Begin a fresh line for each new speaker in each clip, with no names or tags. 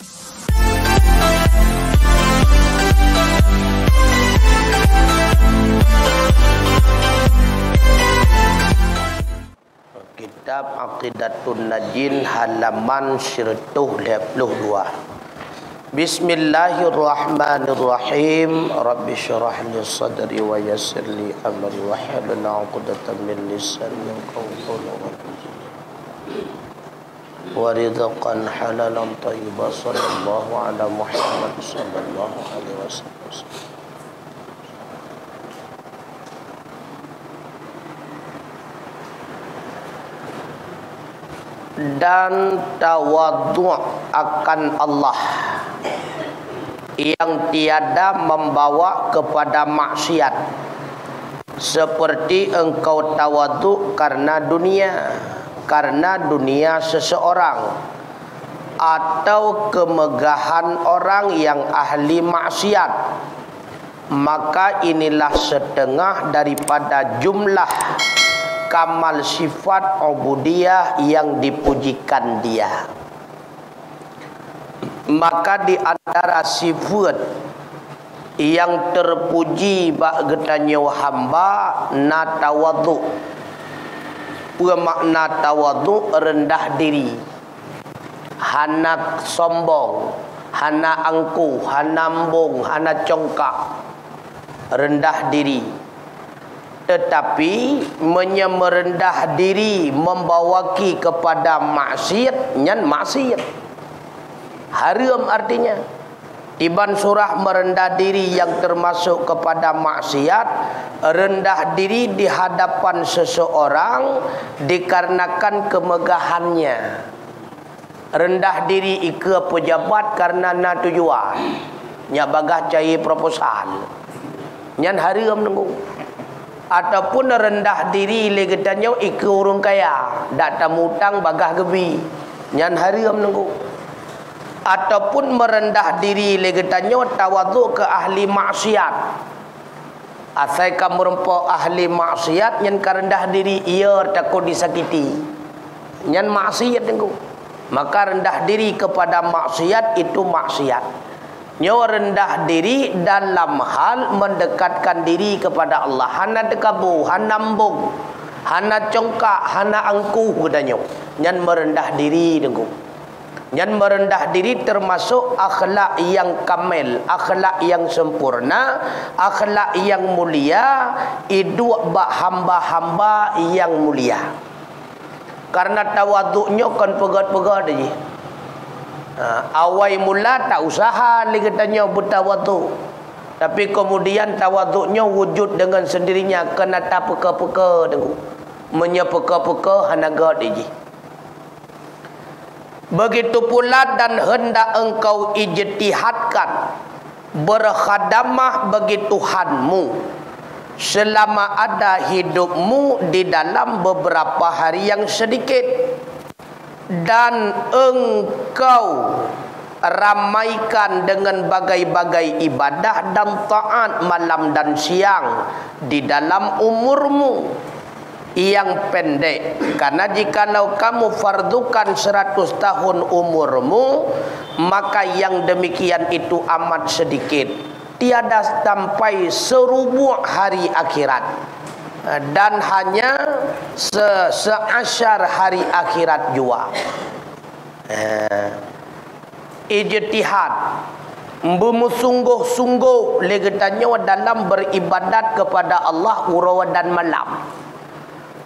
Kitab Aqidatun Najin halaman 122. Bismillahirrahmanirrahim. Rabbi syrah li sadri wa yassir li amri wa hlul 'uqdatam min lisani yafqahu qawli wa rizqan halalan thayyiban. Sallallahu ala Muhammad sallallahu alaihi wasallam. Dan tawadhu' akan Allah yang tiada membawa kepada maksiat, seperti engkau tawadhu' karena dunia seseorang atau kemegahan orang yang ahli maksiat, maka inilah setengah daripada jumlah kamal sifat ubudiyah yang dipujikan dia. Maka di antara sifat yang terpuji bagetanya hamba na tawadhu. Makna tawadhu rendah diri, hana sombong, hana angkuh, hana ambung, hana congkak, rendah diri. Tetapi merendah diri membawaki kepada maksiat, nyan maksiat haram artinya. Tiban surah merendah diri yang termasuk kepada maksiat, rendah diri di hadapan seseorang dikarenakan kemegahannya. Rendah diri ke pejabat karena na tujuan nya bagah cai proposal, nyan haram nunggu. Ataupun rendah diri legetannya ikut orang kaya, dak tamutang bagah gebi, nyan haram nunggu. Ataupun merendah diri legetannya tawadhu ke ahli maksiat. Asai kamu rempok ahli maksiat nyan rendah diri ia takut disakiti, nyan maksiat nunggu. Maka rendah diri kepada maksiat itu maksiat. Nyawa rendah diri dalam hal mendekatkan diri kepada Allah. Hana dekabu, hana ambung, hana congkak, hana angkuh katanya. Nyan merendah diri dengu. Nyan merendah diri termasuk akhlak yang kamil, akhlak yang sempurna, akhlak yang mulia, itu bak hamba-hamba yang mulia. Karena tawaduknya kan pegat-pegat aja. Awal mula tak usaha lagi tanya bertawaduk, tapi kemudian tawaduknya wujud dengan sendirinya, kena tak peka-peka dengu, menyepeka-peka hanaga diji. Begitu pula dan hendak engkau ijtihadkan berkhadamah bagi Tuhanmu selama ada hidupmu di dalam beberapa hari yang sedikit, dan engkau ramaikan dengan bagai-bagai ibadah dan taat malam dan siang di dalam umurmu yang pendek. Karena jikalau kamu fardukan 100 tahun umurmu, maka yang demikian itu amat sedikit, tiada sampai serubuh hari akhirat, dan hanya seasyar hari akhirat jua. Ijtihad bemusungguh-sungguh legetannya dalam beribadat kepada Allah urawa dan malam.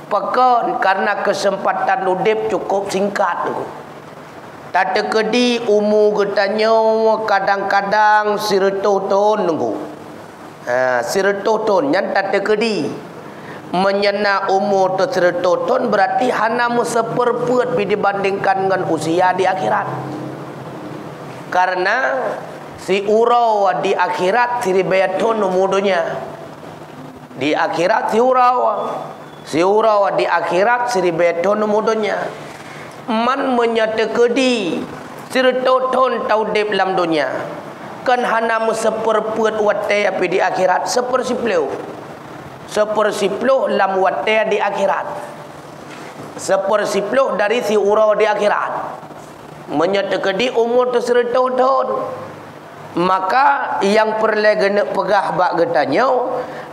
Pekan karena kesempatan udip cukup singkat. Tak tekedi umur getanya kadang-kadang siretoton nunggu. Siretoton yang tak tekedi menyena umur tersetoton berarti hanamu seperput dibandingkan dengan usia di akhirat. Karena si urau di akhirat siribayaton umudunya. Di akhirat si urau di akhirat siribayaton umudunya. Man menyatekedi siretoton taudip dalam dunia. Kan hanamu seperput wate api di akhirat sepersiplew. Sepersipuluh lam watea di akhirat, sepersipuluh dari si urau di akhirat. menyatakan di umur tu 100 tahun. Maka yang perlu kena pegah bak getanya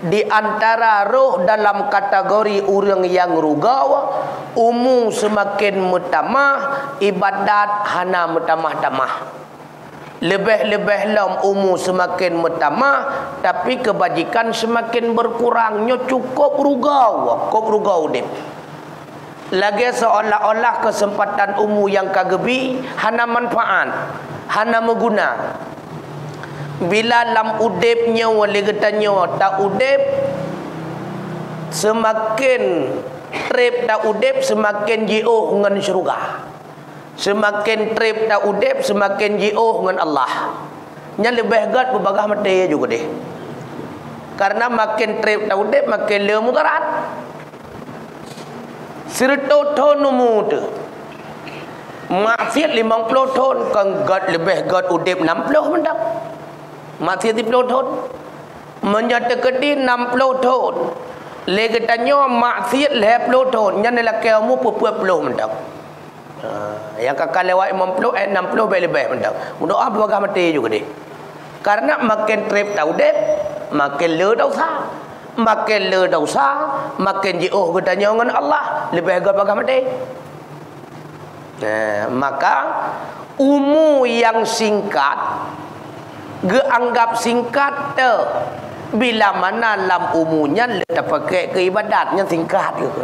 di antara roh dalam kategori orang yang rugau, umur semakin mutamah, ibadat hana mutamah-tamah. Lebih-lebih lam umur semakin mutamah, tapi kebajikan semakin berkurangnya. Cukup rugau dia. Lagi seolah-olah kesempatan umur yang kagebi hana manfaat, hana mengguna. Bila lam udipnya wali getanya tak udip, semakin trip tak udip, semakin jauh dengan syurga. Semakin trip tak udip, semakin jauh dengan Allah. Yang lebih gat berbagah mati juga deh. Karena makin trip tak udip, makin le mudarat. 100 tahun umur tu, maksiat 50 tahun, kan gat lebih gat udip 60 mendak. Maksiat 30 tahun, menyatakan di 60 tahun. Lagi tanya maksiat 50 tahun, yang lelaki umur 40 mendak. Yang kakak lewat 60 lebih mendak. Mudah berbagai mati juga deh. Karena makin trip tak udip, makin le dosa. Makin le dosa, makin jauh getanya dengan Allah, lebih agak bagai mati. Maka umur yang singkat geanggap singkat tu, bila mana dalam umurnya letak pakai ke ibadatnya singkat gitu.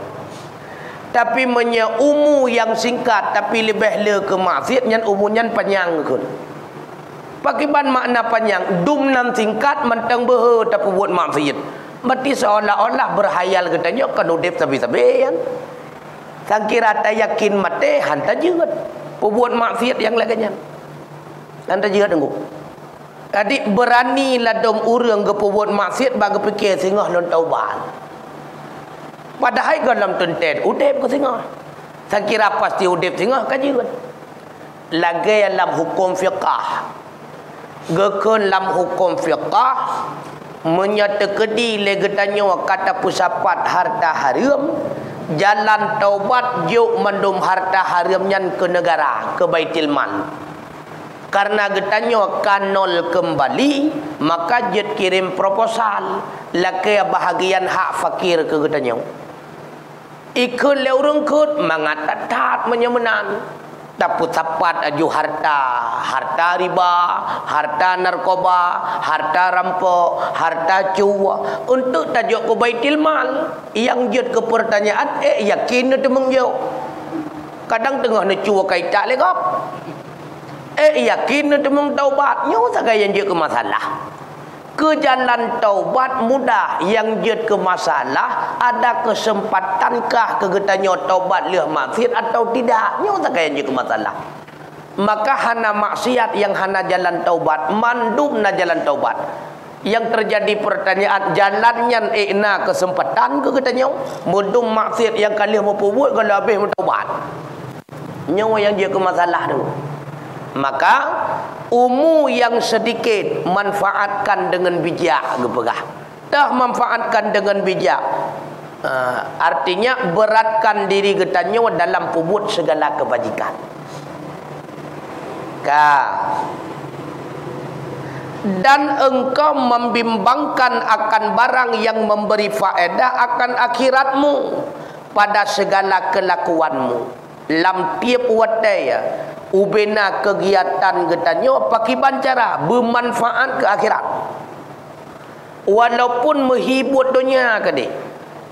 Tapi punya umur yang singkat tapi lebih le ke maksiat, yang umurnya panjang gitu. Pakai ban makna panjang, dum nan singkat mentang behe tapi buat maksiat. Berarti seolah-olah berhayal katanya kan udip sabi-sabi kan. Sangkira tak yakin mati hantar jerat. Buat maksiat yang lainnya. Hantar jerat tunggu. Adik berani ladom urang ke buat maksiat bagi fikir singah non taubat. Padahal dalam tuntet udip ke singah. Sangkira pasti udip singah kan jerat. Lagi dalam hukum fiqah. Gekun dalam hukum fiqah menyatakan di legetanya kata pusapat harta haram, jalan taubat juk mendum harta haramnya ke negara, ke baitul mal. Karena getanya kanol kembali, maka jet kirim proposal laki bahagian hak fakir ke getanya. Ikut leurung kut mangatat menyemenan. Tapi sapat aju harta riba, harta narkoba, harta rampok, harta cuwa untuk tajuk ke baitul mal. Yang jut ke pertanyaan, yakin itu mengjawab. Kadang tengah nak cuwa kaitak legap. Yakin itu mengtaubat. Nyo sagai yang jut ke masalah. Ke jalan taubat mudah, yang jut ke masalah ada kesempatankah kegetanya taubat leh maksiat atau tidak. Nyo sagai yang jut ke masalah. Maka hana maksiat yang hana jalan taubat, mandum na jalan taubat. Yang terjadi pertanyaan jalannya ikna kesempatan kegetanya mundum maksiat yang kali mau buat kalau habis taubat. Nyo yang jut ke masalah tu. Maka umur yang sedikit manfaatkan dengan bijak gepegah. Dah manfaatkan dengan bijak. Artinya beratkan diri getanya dalam pubut segala kebajikan. Dan engkau membimbangkan akan barang yang memberi faedah akan akhiratmu pada segala kelakuanmu. Lam tiap wataya ubena kegiatan getanya pakai bancara bermanfaat ke akhirat. Walaupun menghibur dunia ke dia,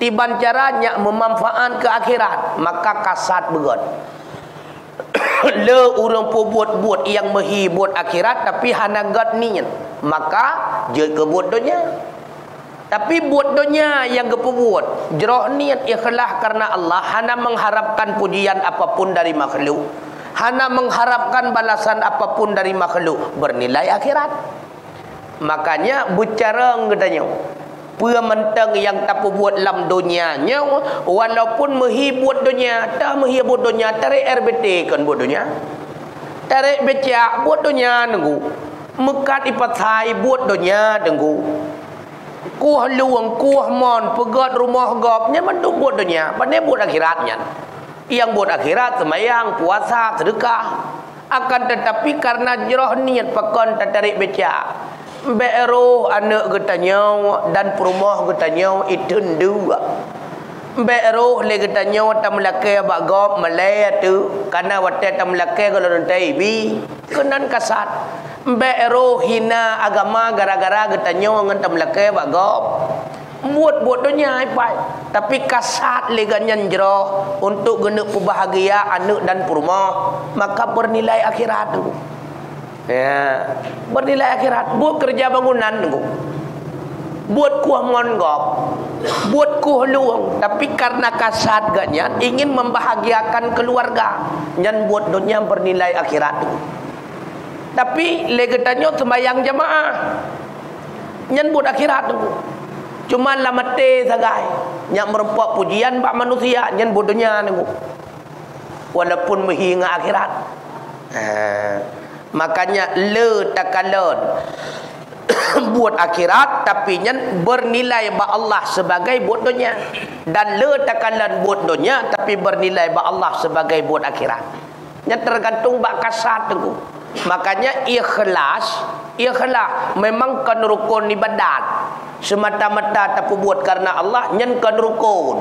tiban caranya memanfaat ke akhirat, maka kasat begot. Le orang buat yang menghibur akhirat tapi hana gat niat, maka je kebut dunia. Tapi buat dunia yang kebuat jerah niat ikhlas karena Allah, hana mengharapkan pujian apapun dari makhluk, hana mengharapkan balasan apapun dari makhluk, bernilai akhirat. Makanya bicara ngedanya pementang yang tak buat dalam dunianya, walaupun menghibur dunia, tak menghibur dunia, tarik RBT kan buat dunia, tarik becak buat dunia nunggu, mekat ipatai buat dunia nunggu. Kuah luang, kuah mon, pegat rumah gopnya mendung buat dunia, pandai buat akhiratnya. Yang buat akhirat semayang, puasa, sedekah. Akan tetapi karena jerah niat pakon tertarik baca. Beroh anak getanya dan perumah getanya itu dua. Beroh le getanya tamlake bagop malay tu karena wate tamlake kalau nanti bi kenan kasat. Beroh hina agama gara-gara getanya ngan tamlake bagop. Buat dunia apa? Tapi kasat leganyan jerah untuk guna bahagia anak dan perumah, maka bernilai akhirat tu. Ya, bernilai akhirat. Buat kerja bangunan tu, buat kuah monggok, buat kuah luang. Tapi karena kasat ganyan ingin membahagiakan keluarga, nyan buat dunia bernilai akhirat tu. Tapi legannya sembahyang jamaah, nyan buat akhirat tu. Cuma lamate sagai nyak merempuak pujian bak manusia nyen bodohnya niku walaupun menghina akhirat. Makanya le takalon buat akhirat tapi nyen bernilai ba Allah sebagai bodohnya, dan le takalon buat dunia tapi bernilai ba Allah sebagai buat akhirat. Nyen tergantung bak kasat niku. Makanya ikhlas memang kan rukun ibadat. Semata-mata tapi buat karena Allah nyen kan rukun.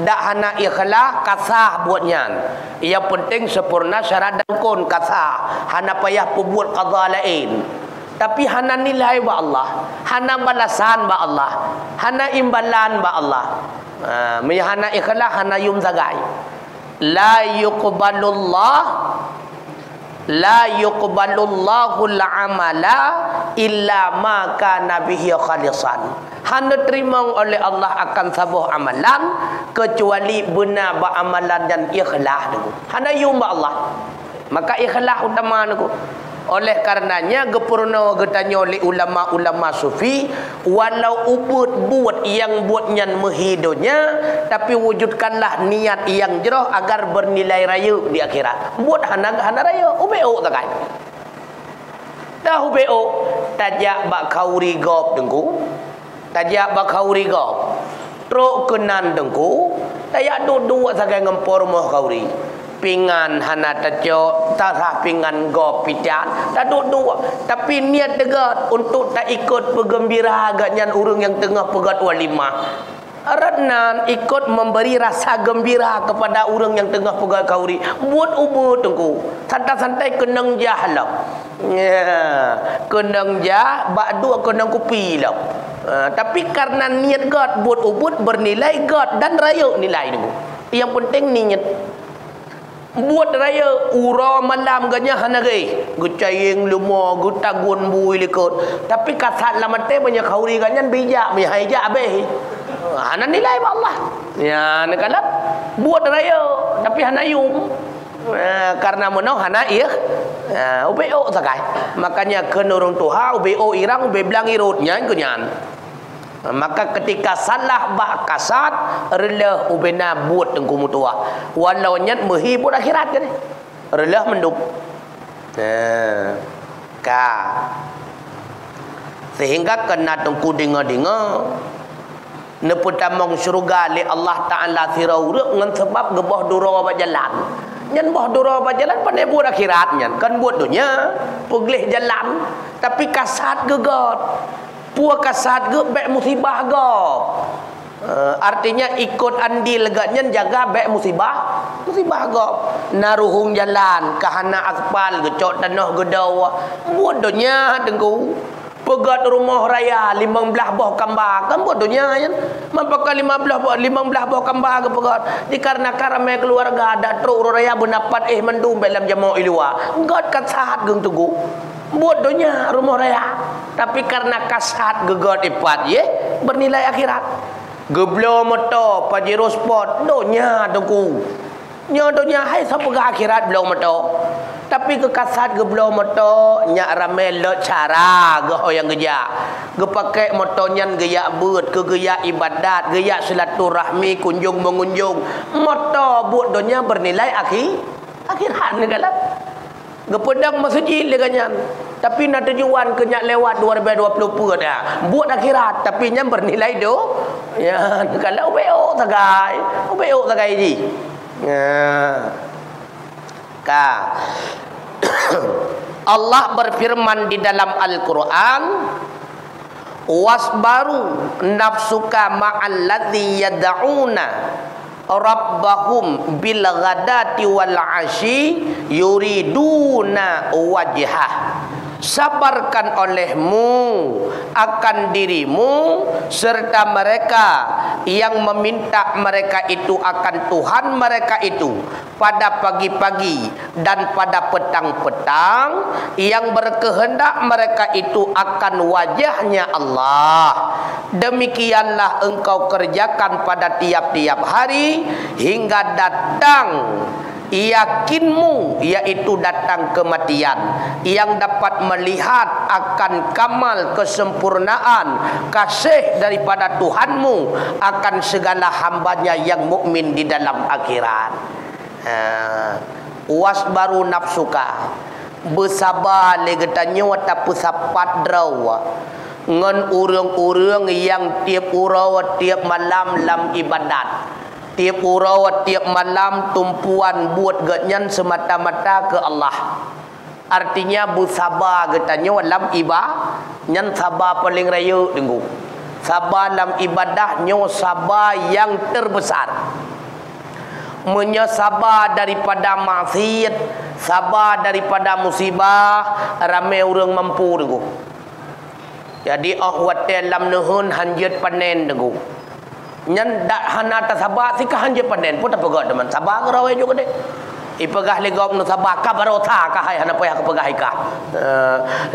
Dak hana ikhlas kasah buat nyan. Yang penting sempurna syarat rukun kasah. Hana payah buat qada lain. Tapi hana nilai ba Allah, hana balasan ba Allah, hana imbalan ba Allah. Hana ikhlas hana yum zagai. La yuqbalullahu al-amala illa ma kana bihi khalisan. Hanya terima oleh Allah akan sabuh amalan kecuali benar amalan dan ikhlas niku. Hanya yumba Allah. Maka ikhlas utama niku. Oleh karenanya gepurna getanya oleh ulama-ulama sufi, walau ubud buat yang buatnya menghidunya, tapi wujudkanlah niat yang jerah agar bernilai raya di akhirat. Buat hana raya ubeo takai. Dah ubeo tajak bak kauri gop dengku. Tajak bak kauri gop. Truk kenan dengku. Tajak dua sakai ngempor moh kauri. Pingan hana tajo tarah pingan gop pitian tak dua tapi niat degat untuk tak ikut bergembira agaknya urang yang tengah pegat walimah Ratnan ikut memberi rasa gembira kepada orang yang tengah pegat kauri. Buat ubud tengku santai-santai kenang jahlah ya kenang jah bak dua kenang kupi lah. Tapi karena niat God buat ubud bernilai God dan raya nilai tengku. Yang penting niat buat raya ura malam ganya hanagay gucayeng lumo gutagun bui likot tapi kasat lamate banyak kauri ganyan bijak mihaija abeh hana nilai ba Allah ya nakalap buat raya tapi hana yung karena menau hana iya ubeo sakai makanya kenurung tuha ubeo irang ube belang irutnya kunyan. Maka ketika salah bak kasat relah ubena buat tengku mutua walau nyat mehi buat akhirat kan relah menduk ka sehingga kena tengku dengar-dengar neputamong syurga li Allah Ta'ala sirauruk ngan sebab gebah dura bajalan nyan bah dura bajalan pandai buat akhirat nyan kan buat dunia peglih jalan tapi kasat gegot puak kasat ge bek musibah ge. Artinya ikut andil leganya jaga bek musibah ge. Naruhung jalan kahana aspal gecok tanah gedawa. Bodohnya tengku. Pegat rumah raya 15 buah kambang kan bodohnya kan. Mampaka 15 buah kambang ke pegat. Dikarenakan ramai keluarga ada truk raya berdapat mendum dalam jamaah ilua. God kasat ge tengku. Bodohnya rumah raya. Tapi karena kasat gegot ipat ye bernilai akhirat. Geblo moto pajero sport donya dengku. Nya donya hai sapa ke akhirat blo moto. Tapi ke kasat geblo moto nya ramel le cara ge yang geja. Ge pakai moto nyan geya beut ke geya ibadat, geya silaturahmi kunjung mengunjung. Moto buat donya bernilai akhirat negala. Gepedang masjid leganyan. Tapi nak tujuan kenyak lewat 2020 pun dah. Buat akhirat tapi nya bernilai do. Ya, kalau ubeo sagai ji. Ya. Ka. Allah berfirman di dalam Al-Quran, wasbaru nafsuka ma'alladzi yad'una rabbahum bil ghadati wal ashi yuriduna wajhah. Sabarkan olehmu akan dirimu serta mereka yang meminta mereka itu akan Tuhan mereka itu pada pagi-pagi dan pada petang-petang, yang berkehendak mereka itu akan wajahnya Allah. Demikianlah engkau kerjakan pada tiap-tiap hari hingga datang yakinmu, yaitu datang kematian, yang dapat melihat akan kamal kesempurnaan kasih daripada Tuhanmu akan segala hambanya yang mukmin di dalam akhirat. Wasbaru nafsuka, bersabar legetannya wata pusapat draw ngan urang-urang yang tiap urang tiap malam lam ibadat. Tiap urau, tiap malam tumpuan buat genyan semata-mata ke Allah. Artinya bersabar katanya dalam ibadah, nyan sabar paling raya tenggu. Sabar dalam ibadahnya sabar yang terbesar. Menyabar daripada maksiat, sabar daripada musibah, ramai orang mampu tenggu. Jadi ahwat dalam nuhun hanjat panen tenggu. Nyan dak hana ta sabar sikah hanje panen pun tak pegak teman sabar ke rawe juga deh ipegah legop nu sabar ka barota ka hai hana payah ke pegah ka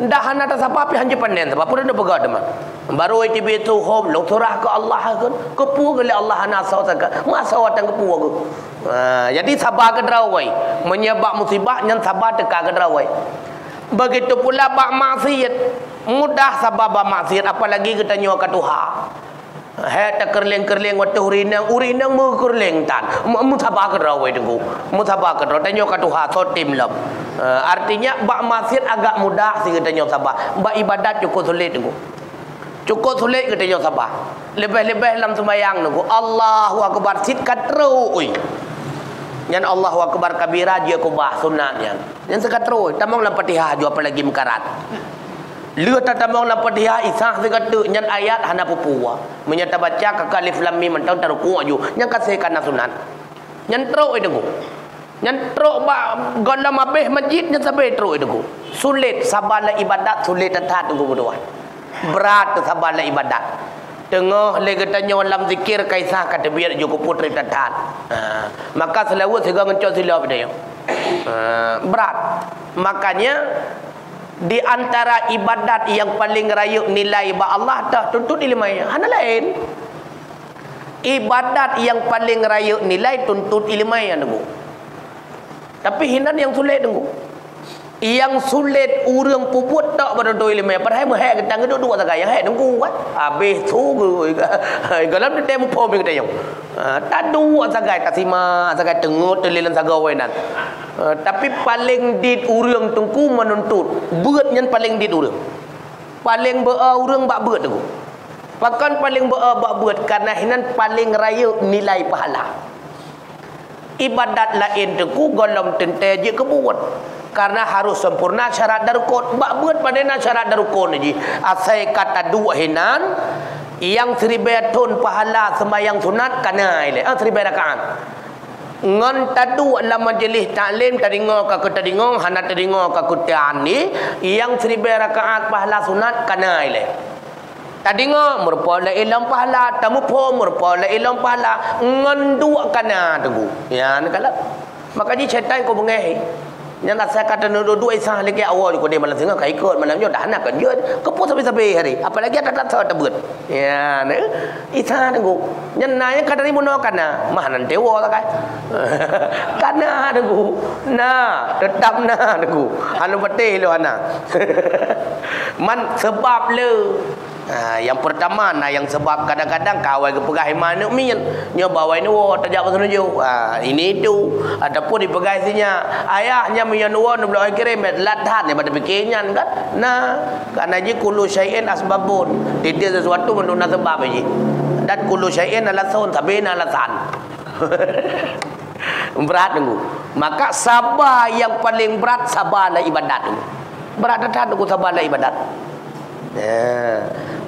dak hana ta sabar pi hanje panen sebab pun dak pegak teman baru itu betu hom lo surah ke Allah kan kepu ke Allah hana sau saka masa watang kepu ke jadi sabar ke rawe menyebab musibah nyan sabar teka ke rawe. Begitu pula bak maksiat mudah sabar bak maksiat, apalagi kita nyawa ka Tuhan. Hai tak kerling-kerling waktu urinang mu kerling tan mu sabar ke rawe tengku mu sabar ke rawe tanyo ka Tuhan sotim lam. Artinya bak maksiat agak mudah sih kita nyawa sabar, bak ibadat cukup sulit tengku, cukup sulit kita nyawa sabar. Lebih-lebih dalam sembahyang tengku Allahu akbar sit katru oi nyan Allahu akbar kabira dia kubah sunatnya nyan sekatru tamang lam Fatihah jo apalagi mekarat. Lihat tatamang lapat dia isah segatu nyan ayat hana pupua menyata baca ka alif lam mim mentau taruku aju nyan kasih kana sunat nyan tro edego nyan tro ba golam abeh masjid nyan sabe tro edego sulit sabala ibadat sulit tatat tunggu berdua berat sabala ibadat tengah legatanya dalam zikir kaisah kata biar juga putri tatat maka selalu segala ngencok sila bidaya berat. Makanya di antara ibadat yang paling rayuk nilai ba Allah dah tuntut ilmu hana lain. Ibadat yang paling rayuk nilai tuntut ilmu nunggu. Tapi hinan yang sulit nunggu. Yang sulit urang puput tak pada do ilmu padahal meh ketang duduk tak yang hek nunggu kan. Habis tu galam de temu pom kita yang. Tak dua sagai tak sima sagai tengut telilan sagawai nan. Tapi paling dit urang tengku menuntut beut nyan paling dit urang paling bea urang bak beut tu pakan paling bea bak beut karena hinan paling raya nilai pahala. Ibadat lain tengku golom tente je kebuat karena harus sempurna syarat darukun bak beut padana syarat darukun je asai kata dua hinan yang 1000 ton pahala sembahyang sunat kana ile 1000 rakaat ngan tadu dalam majlis taklim tadingo ka tadingo hana tadingo ka kutian ni yang 1000 rakaat pahala sunat kana ile tadingo merupa la ilam pahala tamu po merupa la ilam pahala ngan dua kana tegu ya nakala makanya syaitan ko bengai yang saya kata dua isah lagi awal ko dia malam singa kai ikut malamnya dah nak kan dia kepu sampai hari apalagi ada tak tebut ya ne isah tegu nyan nanya kadari mono kana mahanan dewa tak kana tegu nah tetap nah tegu anu betih lo ana man sebab le yang pertama yang sebab kadang-kadang kawai ke pegai mana min nya bawa ini tajak pasal nuju ini itu ataupun dipegai sinya ayahnya mian wo nu blok kirim ladhat ni pada bikinnya kan nah karena ji kullu syai'in asbabun dia sesuatu menuna sebab ji dan kullu syai'in alasun sabina alasan berat tunggu Maka sabar yang paling berat sabarlah ibadat tu. Berat dah tu sabarlah ibadat.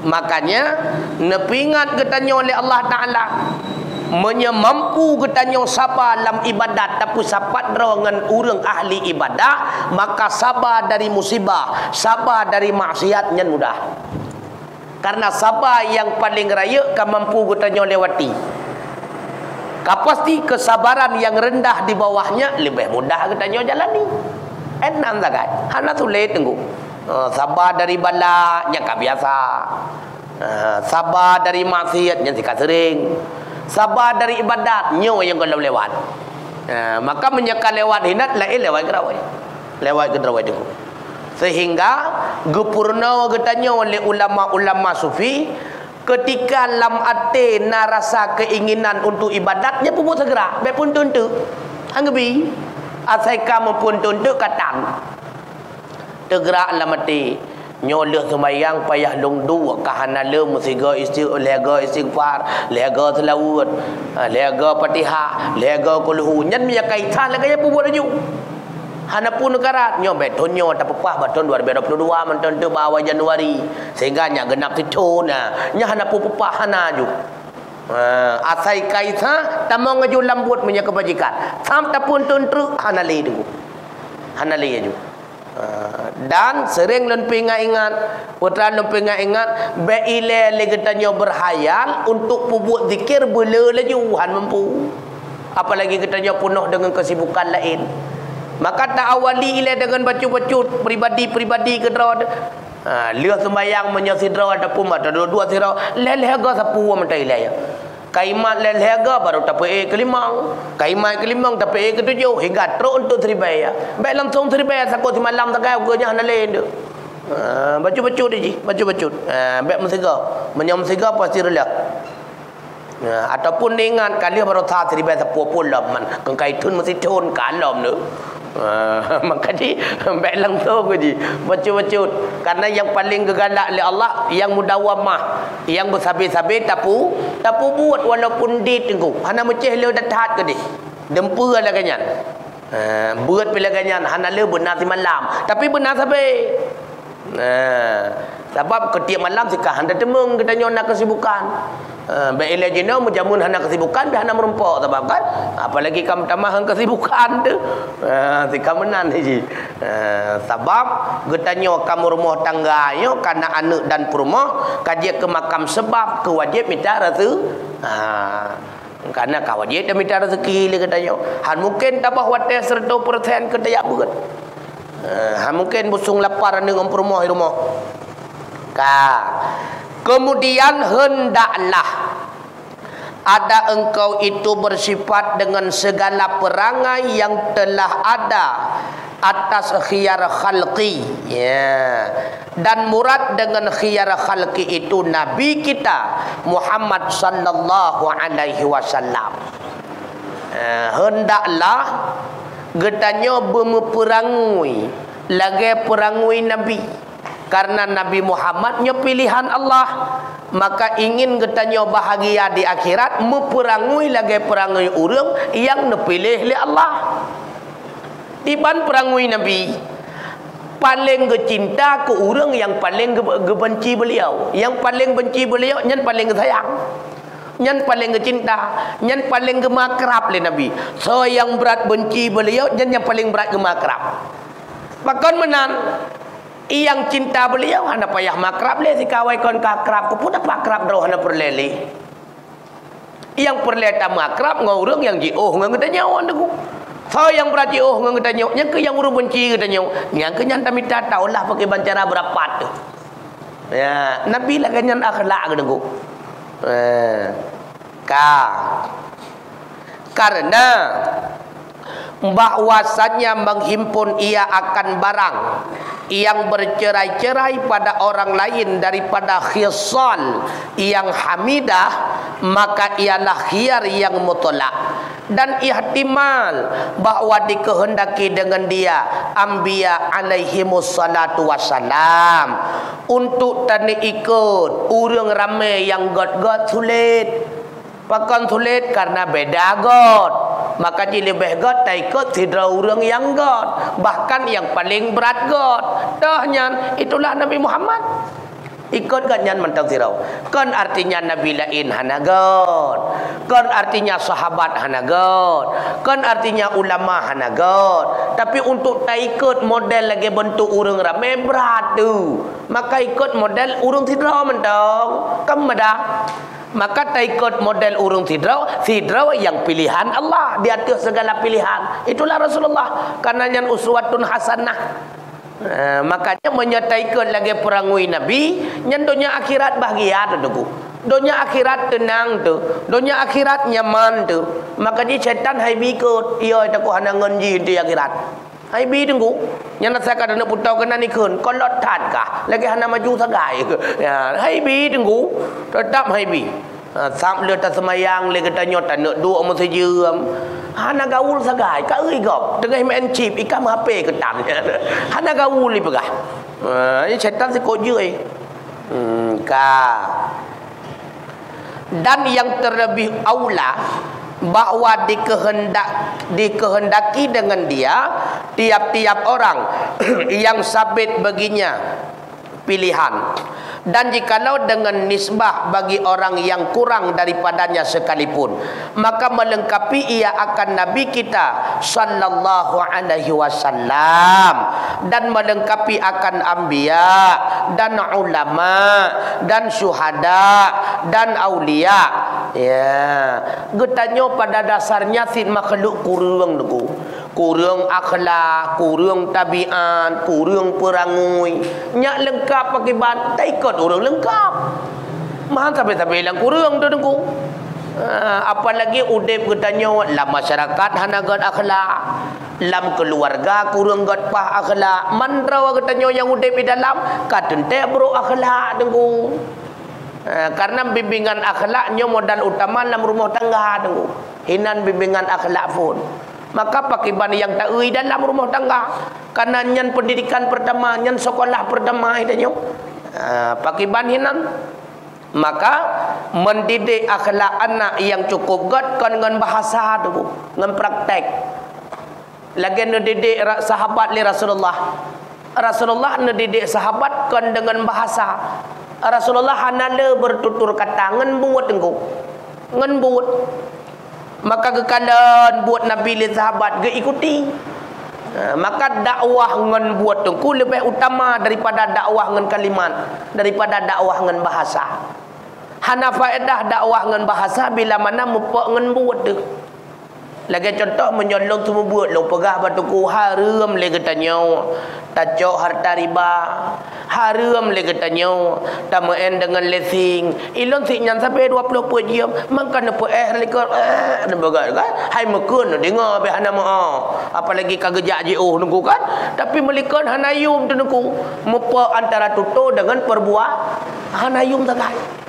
Makanya nepingat ketanya oleh Allah Taala menyemampu ketanya sabar dalam ibadat tapi sapat dengan orang ahli ibadat, maka sabar dari musibah, sabar dari maksiat yang mudah. Karena sabar yang paling raya kan mampu ketanya lewati. Pasti kesabaran yang rendah di bawahnya lebih mudah ketanya jalani. Enak tak kan? Hana sulit tunggu. Sabar dari bala yang tak biasa. Sabar dari maksiat yang tak sering. Sabar dari ibadat nyo yang kalau lewat. Maka menyekal lewat hinat lain lewat kerawai. Lewat kerawai itu. Sehingga gepurna ketanya oleh ulama-ulama sufi, ketika lam ate na rasa keinginan untuk ibadatnya pun segera. Baik pun tuntuk. Anggebi. Asai kamu pun tuntuk katan. Tegera lam ate. Nyoleh sembahyang payah lungdu kahana le musiga lega istighfar, lega selawat, lega Fatihah, lega kulhu. Nyan miya kaitan lega ya buat aju. Hana pun negara nyo betonyo tak pepah baton 2022 menton tu bawah Januari sehingga nya genap titu nah nya hana pun pepah hana aju. Asai kaisa tamong aju lambut punya kebajikan. Sam tapun tuntru hana le tu. Hana le aju. Dan sering lempi ingat putra lempi ingat beile legetanyo berhayal untuk buat zikir bela lajuan mampu, apalagi ketanyo penuh dengan kesibukan lain. Maka tak awali ile dengan bacu-bacu pribadi ke draw lihat sembayang menyasidra ada pun ada dua sira lelega sapu mentai ile kaimat lelega baru tapi kelimang kaimat kelimang tapi ketujuh hingga terus untuk seribaya baik langsung seribaya sakut malam tak kau gonya hana lain tu bacu-bacu dia bacu-bacu baik mesiga menyam siga pasti relak ataupun ingat kali baru tak seribaya sapu pula man kengkai tun mesti tun kalam tu maka di baik langsung je baca-baca karena yang paling gegalak oleh Allah yang mudawamah yang bersabar-sabar tapu buat walaupun di tengku hana meceh le datat ke di dempu ala ganyan buat pila ganyan hana le benar si malam tapi benar sabar sebab ketiap malam sikah handa temung katanya nak kesibukan baik ile jeno menjamun hana kesibukan dah hana merempok sebab kan apalagi kamu tambah kesibukan tu sikah menan ji sebab getanya kamu rumah tangga yo kana anak dan perumah kaji ke makam sebab kewajib minta restu karena kawajib dah minta rezeki le katanya han mungkin tambah wates 100% kedaya beut mungkin busung lapar dengan perumah rumah kemudian hendaklah ada engkau itu bersifat dengan segala perangai yang telah ada atas khiyar khalqi dan murad dengan khiyar khalqi itu Nabi kita Muhammad sallallahu alaihi wasallam. Hendaklah getanya berperangui lagi perangui Nabi karena Nabi Muhammadnya pilihan Allah, maka ingin getanya bahagia di akhirat memperangui lagi perangui orang yang dipilih oleh Allah. Tiban perangui Nabi paling kecinta ke orang yang paling kebenci beliau, yang paling benci beliau yang paling sayang, yang paling kecinta, yang paling gemakrab oleh Nabi. So yang berat benci beliau dan yang paling berat gemakrab. Bahkan menan yang cinta beliau hana payah makrab le si kawai kon kakrab ku pun apa akrab dah hana perleli. Yang perleta makrab ngurung yang jioh ngangetanya on tu. So yang berat jioh ngangetanya yang ke yang urung benci ngangetanya. Yang ke nyanta minta taulah pakai bancara berapat tu. Ya, Nabi lah kanyan akhlak ke tu. Karena bahwasanya menghimpun ia akan barang yang bercerai-cerai pada orang lain daripada khisal yang hamidah, maka ialah khiyar yang mutlak dan ihtimal bahwa dikehendaki dengan dia anbiya alaihimus salatu wassalam untuk tani ikut urang ramai yang god-god sulit. Pakan sulit karena beda god. maka dia lebih god tak ikut sidra orang yang god, bahkan yang paling berat god dahnya itulah Nabi Muhammad. Ikut kan nyan mentang sirau. Kan artinya Nabi lain hanagot. Kan artinya sahabat hanagot. Kan artinya ulama hanagot. Tapi untuk tak ikut model lagi bentuk urang ramai berat tu. Maka ikut model urang sirau mentang. Kemada. Maka tak ikut model urang sidraw yang pilihan Allah di atas segala pilihan. Itulah Rasulullah. Karena yang uswatun hasanah. Makanya menyertaikan lagi perangui Nabi yang dunia akhirat bahagia tu. Dunia akhirat tenang tu. Dunia akhirat nyaman tu. Maka dia syaitan hai bikut. Ia tak hana ngenji di akhirat. Hai bi tunggu. Yang nak kata nak putau kena ni kun. Kolot tat kah? Lagi hana maju sagai ke? Ya, hai bi tunggu. Tetap hai bi. Sam le tak semayang le kata nyot tak nak duk mu sejam. Hana gaul sagai ka euy gop tengah main chip ikan HP ketan. Hana gaul ni pegah. Ini syaitan sikot je. Dan yang terlebih aula bahwa dikehendaki dengan dia tiap-tiap orang yang sabit baginya pilihan. Dan jikalau dengan nisbah bagi orang yang kurang daripadanya sekalipun, maka melengkapi ia akan Nabi kita sallallahu alaihi wasallam, dan melengkapi akan anbiya dan ulama dan syuhada dan aulia. Ya, getanyo pada dasarnya sin makhluk kurang tu. Kurang akhlak, kurang tabiat, kurang perangui. Nyak lengkap pakai ban, tak ikut orang lengkap. Mahal sampai-sampai hilang kurang tu tengku. Apalagi udip katanya lam masyarakat hanagat akhlak, lam keluarga kurang gat pah akhlak. Mandrawa katanya yang udip di dalam katente bro akhlak tengku. Karena bimbingan akhlaknya modal utama dalam rumah tangga tengku. Hinan bimbingan akhlak pun. Maka pakiban yang tak ui dalam rumah tangga. Karena nyan pendidikan pertama, nyan sekolah pertama itu pakiban hinan. Maka mendidik akhlak anak yang cukup god kan dengan bahasa tu, dengan praktek. Lagi mendidik sahabat li Rasulullah. Rasulullah mendidik sahabat kan dengan bahasa. Rasulullah hanale bertutur kata ngan buat tengku. Ngan buat. Maka kekalan buat Nabi li sahabat ge ikuti. Maka dakwah ngan buat tengku lebih utama daripada dakwah ngan kalimat, daripada dakwah ngan bahasa. Hana faedah dakwah ngan bahasa bila mana mupok ngan buat tu. Lagi contoh menyolong semua buat lo pegah batuku haram le katanya. Tajok harta riba. Haram le katanya. Tamaen dengan lesing. Ilon sik nyan sampai 20 per jam. Mangkan apa lekor nembaga kan. Hai mekun dengar be hana maa. Apalagi kagejak je nunggu kan. Tapi melikon hanayum tu nunggu. Mepa antara tuto dengan perbuat hanayum sagai.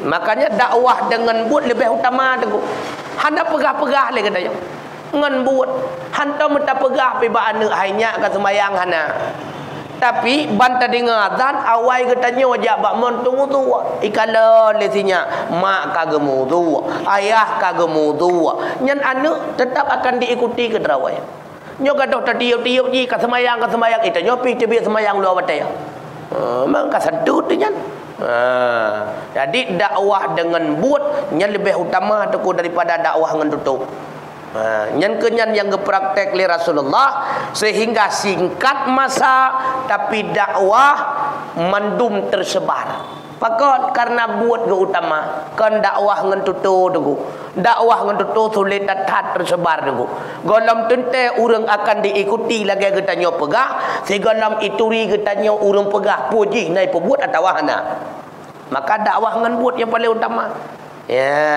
Makanya dakwah dengan buat lebih utama tu. Hana pegah-pegah le katanya. Ngan buat hantar menta pegah pi ba anak hanya ka semayang hana. Tapi banta dengar azan awai katanya wajak bak mon tunggu tu. Ikala lesinya mak kagemu tu, ayah kagemu tu. Nyan anak tetap akan diikuti ke terawai. Nyo gadoh tiup-tiup ji ka semayang itu nyo pi tebi semayang luar batai. Mang ka sedut nyan. Jadi dakwah dengan buat yang lebih utama tu daripada dakwah dengan tutup. Yang kenyan yang gepraktek li Rasulullah sehingga singkat masa tapi dakwah mendum tersebar. Pakot karena buat ke utama kan dakwah dengan tutup tu. Dakwah dengan tutup sulit datat tersebar tu. Golam tente urang akan diikuti lagi katanya pegah, segolam ituri katanya urang pegah puji naik pebut atau wahana. Maka dakwah dengan buat yang paling utama. Ya.